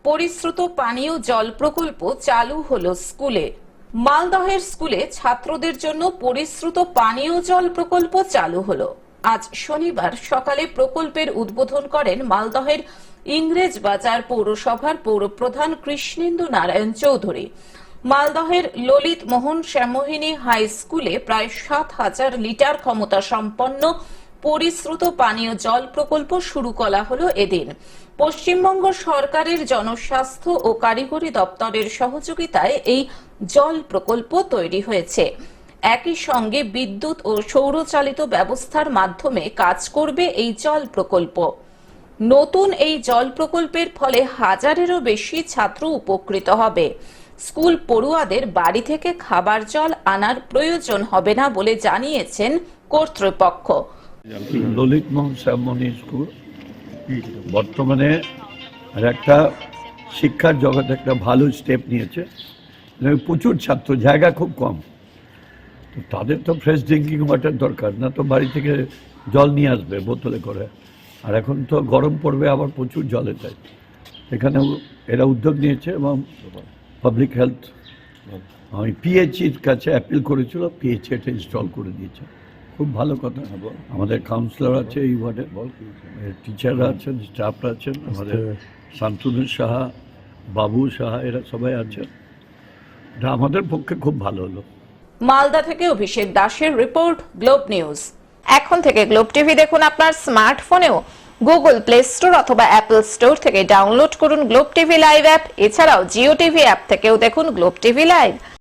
পরিশ্রুত পানীয় জল প্রকল্প চালু হলো স্কুলে। মালদহের স্কুলে ছাত্রদের জন্য পরিশ্রুত পানীয় জল প্রকল্প চালু হলো। আজ শনিবার সকালে প্রকল্পের উদ্বোধন করেন মালদহের ইংরেজবাজার পৌরসভার পৌরপ্রধান কৃষ্ণেন্দু নারায়ণ চৌধুরী। মালদহের ললিত মোহন শ্যামোহিনী হাই স্কুলে প্রায় ৭,০০০ লিটার ক্ষমতা সম্পন্ন পরিশ্রুত পানীয় জল প্রকল্প শুরু করা হলো এদিন। পশ্চিমবঙ্গ সরকারের জনস্বাস্থ্য ও কারিগরি দপ্তরের সহযোগিতায় এই জল প্রকল্প তৈরি হয়েছে। একই সঙ্গে বিদ্যুৎ ও সৌরচালিত ব্যবস্থার মাধ্যমে কাজ করবে এই জল প্রকল্প। নতুন এই জল প্রকল্পের ফলে হাজারেরও বেশি ছাত্র উপকৃত হবে। স্কুল পড়ুয়াদের বাড়ি থেকে খাবার জল আনার প্রয়োজন হবে না বলে জানিয়েছেন কর্তৃপক্ষ। ললিত মোহন শ্যামোহিনী স্কুল বর্তমানে একটা শিক্ষার জগতে একটা ভালো স্টেপ নিয়েছে। প্রচুর ছাত্র, জায়গা খুব কম, তো তাদের তো ফ্রেশ ড্রিঙ্কিং ওয়াটার দরকার, না তো বাড়ি থেকে জল নিয়ে আসবে বোতলে করে। আর এখন তো গরম পড়বে, আবার প্রচুর জলের চাই। এখানে এরা উদ্যোগ নিয়েছে এবং পাবলিক হেলথ আমি পিএইচির কাছে অ্যাপিল করেছিল, পিএইচি এটা ইনস্টল করে দিয়েছে। খুব ভালো কথা। আমাদের কাউন্সিলর আছে এই ওয়ার্ডে, টিচাররা আছেন, স্টাফরা আছেন, আমাদের শান্তনু সাহা, বাবু সাহা, এরা সবাই আছেন। এটা আমাদের পক্ষে খুব ভালো হলো। মালদা থেকে অভিষেক দাসের রিপোর্ট, গ্লোব নিউজ। এখন থেকে গ্লোব টিভি দেখুন আপনার স্মার্টফোনেও। গুগল প্লে স্টোর অথবা অ্যাপল স্টোর থেকে ডাউনলোড করুন গ্লোব টিভি লাইভ অ্যাপ। এছাড়াও জিও টিভি অ্যাপ থেকেও দেখুন গ্লোব টিভি লাইভ।